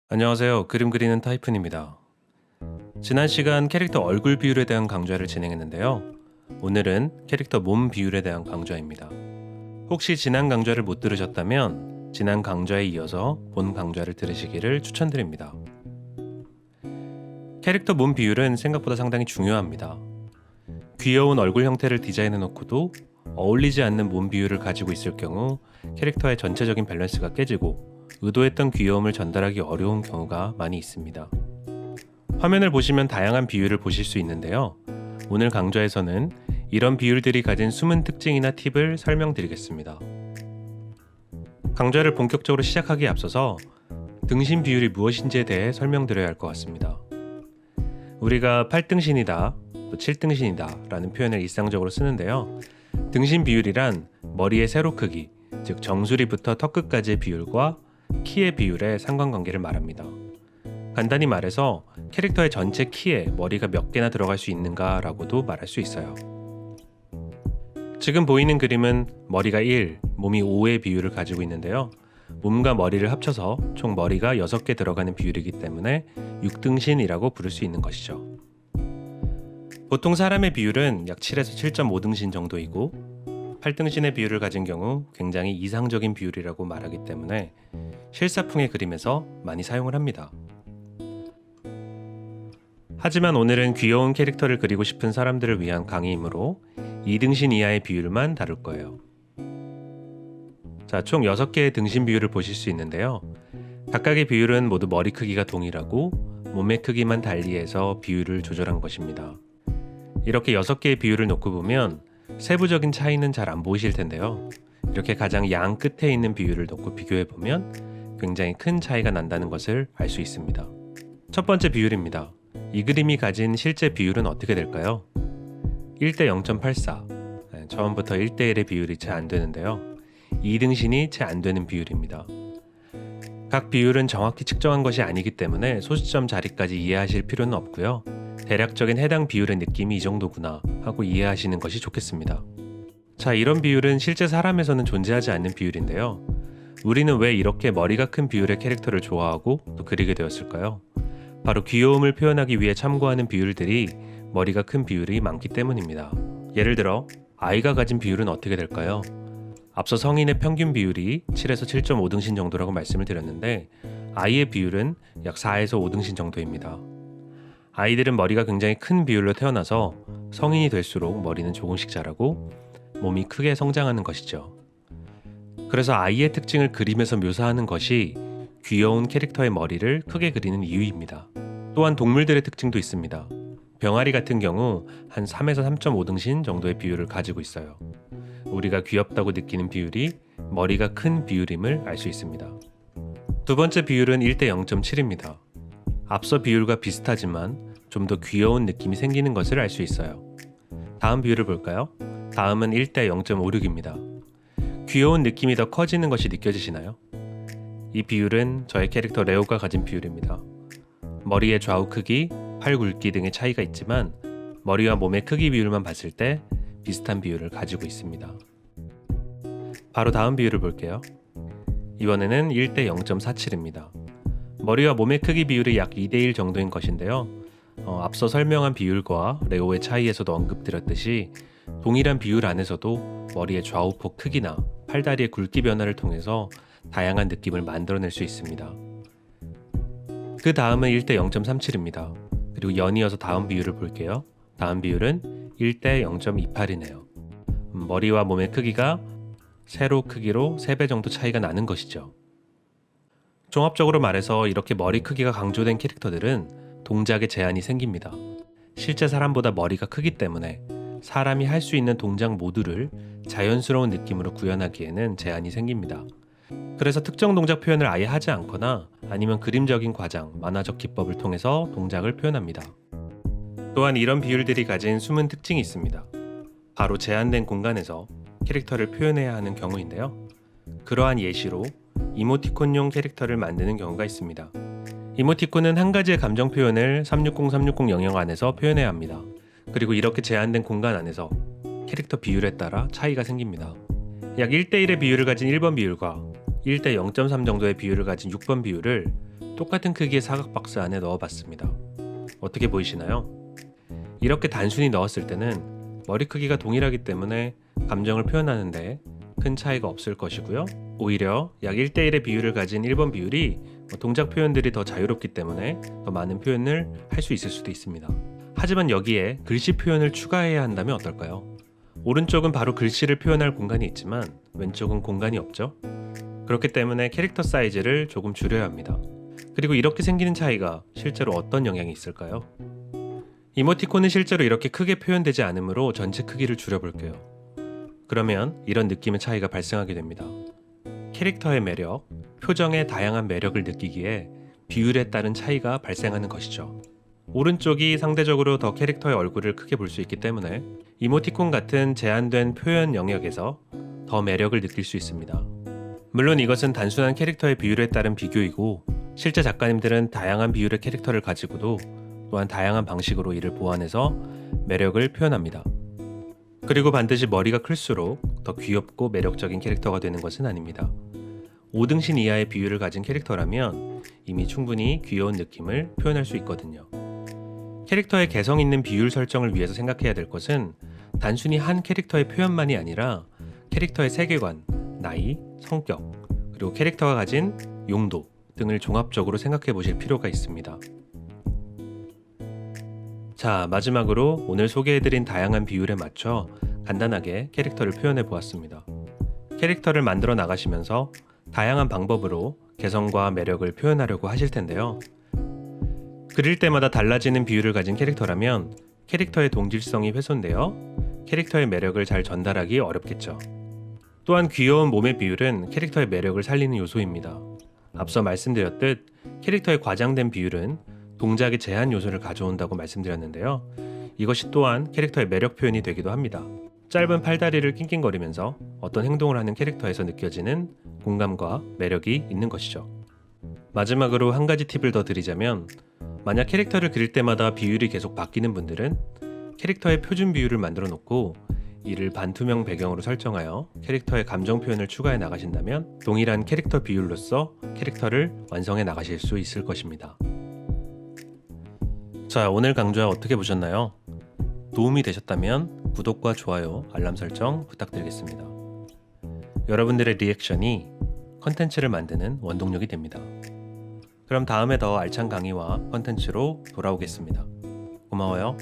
안녕하세요. 그림 그리는 타이푼입니다. 지난 시간 캐릭터 얼굴 비율에 대한 강좌를 진행했는데요. 오늘은 캐릭터 몸 비율에 대한 강좌입니다. 혹시 지난 강좌를 못 들으셨다면 지난 강좌에 이어서 본 강좌를 들으시기를 추천드립니다. 캐릭터 몸 비율은 생각보다 상당히 중요합니다. 귀여운 얼굴 형태를 디자인해 놓고도 어울리지 않는 몸 비율을 가지고 있을 경우 캐릭터의 전체적인 밸런스가 깨지고 의도했던 귀여움을 전달하기 어려운 경우가 많이 있습니다. 화면을 보시면 다양한 비율을 보실 수 있는데요. 오늘 강좌에서는 이런 비율들이 가진 숨은 특징이나 팁을 설명드리겠습니다. 강좌를 본격적으로 시작하기에 앞서서 등신 비율이 무엇인지에 대해 설명드려야 할 것 같습니다. 우리가 8등신이다, 또 7등신이다 라는 표현을 일상적으로 쓰는데요. 등신 비율이란 머리의 세로 크기, 즉 정수리부터 턱끝까지의 비율과 키의 비율의 상관관계를 말합니다. 간단히 말해서 캐릭터의 전체 키에 머리가 몇 개나 들어갈 수 있는가 라고도 말할 수 있어요. 지금 보이는 그림은 머리가 1, 몸이 5의 비율을 가지고 있는데요. 몸과 머리를 합쳐서 총 머리가 6개 들어가는 비율이기 때문에 6등신이라고 부를 수 있는 것이죠. 보통 사람의 비율은 약 7에서 7.5등신 정도이고 8등신의 비율을 가진 경우 굉장히 이상적인 비율이라고 말하기 때문에 실사풍의 그림에서 많이 사용을 합니다. 하지만 오늘은 귀여운 캐릭터를 그리고 싶은 사람들을 위한 강의이므로 2등신 이하의 비율만 다룰 거예요. 자, 총 6개의 등신 비율을 보실 수 있는데요. 각각의 비율은 모두 머리 크기가 동일하고 몸의 크기만 달리해서 비율을 조절한 것입니다. 이렇게 6개의 비율을 놓고 보면 세부적인 차이는 잘 안 보이실 텐데요. 이렇게 가장 양 끝에 있는 비율을 놓고 비교해 보면 굉장히 큰 차이가 난다는 것을 알 수 있습니다. 첫 번째 비율입니다. 이 그림이 가진 실제 비율은 어떻게 될까요? 1대 0.84. 처음부터 1대 1의 비율이 채 안 되는데요. 2등신이 채 안 되는 비율입니다. 각 비율은 정확히 측정한 것이 아니기 때문에 소수점 자리까지 이해하실 필요는 없고요. 대략적인 해당 비율의 느낌이 이 정도구나 하고 이해하시는 것이 좋겠습니다. 자, 이런 비율은 실제 사람에서는 존재하지 않는 비율인데요. 우리는 왜 이렇게 머리가 큰 비율의 캐릭터를 좋아하고 또 그리게 되었을까요? 바로 귀여움을 표현하기 위해 참고하는 비율들이 머리가 큰 비율이 많기 때문입니다. 예를 들어 아이가 가진 비율은 어떻게 될까요? 앞서 성인의 평균 비율이 7에서 7.5등신 정도라고 말씀을 드렸는데 아이의 비율은 약 4에서 5등신 정도입니다. 아이들은 머리가 굉장히 큰 비율로 태어나서 성인이 될수록 머리는 조금씩 자라고 몸이 크게 성장하는 것이죠. 그래서 아이의 특징을 그림에서 묘사하는 것이 귀여운 캐릭터의 머리를 크게 그리는 이유입니다. 또한 동물들의 특징도 있습니다. 병아리 같은 경우 한 3에서 3.5등신 정도의 비율을 가지고 있어요. 우리가 귀엽다고 느끼는 비율이 머리가 큰 비율임을 알 수 있습니다. 두 번째 비율은 1대 0.7입니다. 앞서 비율과 비슷하지만 좀 더 귀여운 느낌이 생기는 것을 알 수 있어요. 다음 비율을 볼까요? 다음은 1대 0.56입니다. 귀여운 느낌이 더 커지는 것이 느껴지시나요? 이 비율은 저의 캐릭터 레오가 가진 비율입니다. 머리의 좌우 크기, 팔 굵기 등의 차이가 있지만 머리와 몸의 크기 비율만 봤을 때 비슷한 비율을 가지고 있습니다. 바로 다음 비율을 볼게요. 이번에는 1대 0.47입니다. 머리와 몸의 크기 비율이 약 2대1 정도인 것인데요. 앞서 설명한 비율과 레오의 차이에서도 언급드렸듯이 동일한 비율 안에서도 머리의 좌우폭 크기나 팔다리의 굵기 변화를 통해서 다양한 느낌을 만들어낼 수 있습니다. 그 다음은 1대 0.37입니다. 그리고 연이어서 다음 비율을 볼게요. 다음 비율은 1대 0.28이네요. 머리와 몸의 크기가 세로 크기로 3배 정도 차이가 나는 것이죠. 종합적으로 말해서 이렇게 머리 크기가 강조된 캐릭터들은 동작에 제한이 생깁니다. 실제 사람보다 머리가 크기 때문에 사람이 할 수 있는 동작 모두를 자연스러운 느낌으로 구현하기에는 제한이 생깁니다. 그래서 특정 동작 표현을 아예 하지 않거나 아니면 그림적인 과장, 만화적 기법을 통해서 동작을 표현합니다. 또한 이런 비율들이 가진 숨은 특징이 있습니다. 바로 제한된 공간에서 캐릭터를 표현해야 하는 경우인데요. 그러한 예시로 이모티콘용 캐릭터를 만드는 경우가 있습니다. 이모티콘은 한 가지의 감정 표현을 360 영역 안에서 표현해야 합니다. 그리고 이렇게 제한된 공간 안에서 캐릭터 비율에 따라 차이가 생깁니다. 약 1대1의 비율을 가진 1번 비율과 1대 0.3 정도의 비율을 가진 6번 비율을 똑같은 크기의 사각 박스 안에 넣어봤습니다. 어떻게 보이시나요? 이렇게 단순히 넣었을 때는 머리 크기가 동일하기 때문에 감정을 표현하는데 큰 차이가 없을 것이고요. 오히려 약 1대1의 비율을 가진 1번 비율이 동작 표현들이 더 자유롭기 때문에 더 많은 표현을 할 수 있을 수도 있습니다. 하지만 여기에 글씨 표현을 추가해야 한다면 어떨까요? 오른쪽은 바로 글씨를 표현할 공간이 있지만 왼쪽은 공간이 없죠? 그렇기 때문에 캐릭터 사이즈를 조금 줄여야 합니다. 그리고 이렇게 생기는 차이가 실제로 어떤 영향이 있을까요? 이모티콘은 실제로 이렇게 크게 표현되지 않으므로 전체 크기를 줄여볼게요. 그러면 이런 느낌의 차이가 발생하게 됩니다. 캐릭터의 매력, 표정의 다양한 매력을 느끼기에 비율에 따른 차이가 발생하는 것이죠. 오른쪽이 상대적으로 더 캐릭터의 얼굴을 크게 볼 수 있기 때문에 이모티콘 같은 제한된 표현 영역에서 더 매력을 느낄 수 있습니다. 물론 이것은 단순한 캐릭터의 비율에 따른 비교이고 실제 작가님들은 다양한 비율의 캐릭터를 가지고도 또한 다양한 방식으로 이를 보완해서 매력을 표현합니다. 그리고 반드시 머리가 클수록 더 귀엽고 매력적인 캐릭터가 되는 것은 아닙니다. 5등신 이하의 비율을 가진 캐릭터라면 이미 충분히 귀여운 느낌을 표현할 수 있거든요. 캐릭터의 개성 있는 비율 설정을 위해서 생각해야 될 것은 단순히 한 캐릭터의 표현만이 아니라 캐릭터의 세계관, 나이, 성격, 그리고 캐릭터가 가진 용도 등을 종합적으로 생각해 보실 필요가 있습니다. 자, 마지막으로 오늘 소개해드린 다양한 비율에 맞춰 간단하게 캐릭터를 표현해 보았습니다. 캐릭터를 만들어 나가시면서 다양한 방법으로 개성과 매력을 표현하려고 하실 텐데요. 그릴 때마다 달라지는 비율을 가진 캐릭터라면 캐릭터의 동질성이 훼손되어 캐릭터의 매력을 잘 전달하기 어렵겠죠. 또한 귀여운 몸의 비율은 캐릭터의 매력을 살리는 요소입니다. 앞서 말씀드렸듯 캐릭터의 과장된 비율은 동작의 제한 요소를 가져온다고 말씀드렸는데요. 이것이 또한 캐릭터의 매력 표현이 되기도 합니다. 짧은 팔다리를 낑낑거리면서 어떤 행동을 하는 캐릭터에서 느껴지는 공감과 매력이 있는 것이죠. 마지막으로 한 가지 팁을 더 드리자면 만약 캐릭터를 그릴 때마다 비율이 계속 바뀌는 분들은 캐릭터의 표준 비율을 만들어 놓고 이를 반투명 배경으로 설정하여 캐릭터의 감정 표현을 추가해 나가신다면 동일한 캐릭터 비율로서 캐릭터를 완성해 나가실 수 있을 것입니다. 자, 오늘 강좌 어떻게 보셨나요? 도움이 되셨다면 구독과 좋아요, 알람 설정 부탁드리겠습니다. 여러분들의 리액션이 컨텐츠를 만드는 원동력이 됩니다. 그럼 다음에 더 알찬 강의와 컨텐츠로 돌아오겠습니다. 고마워요.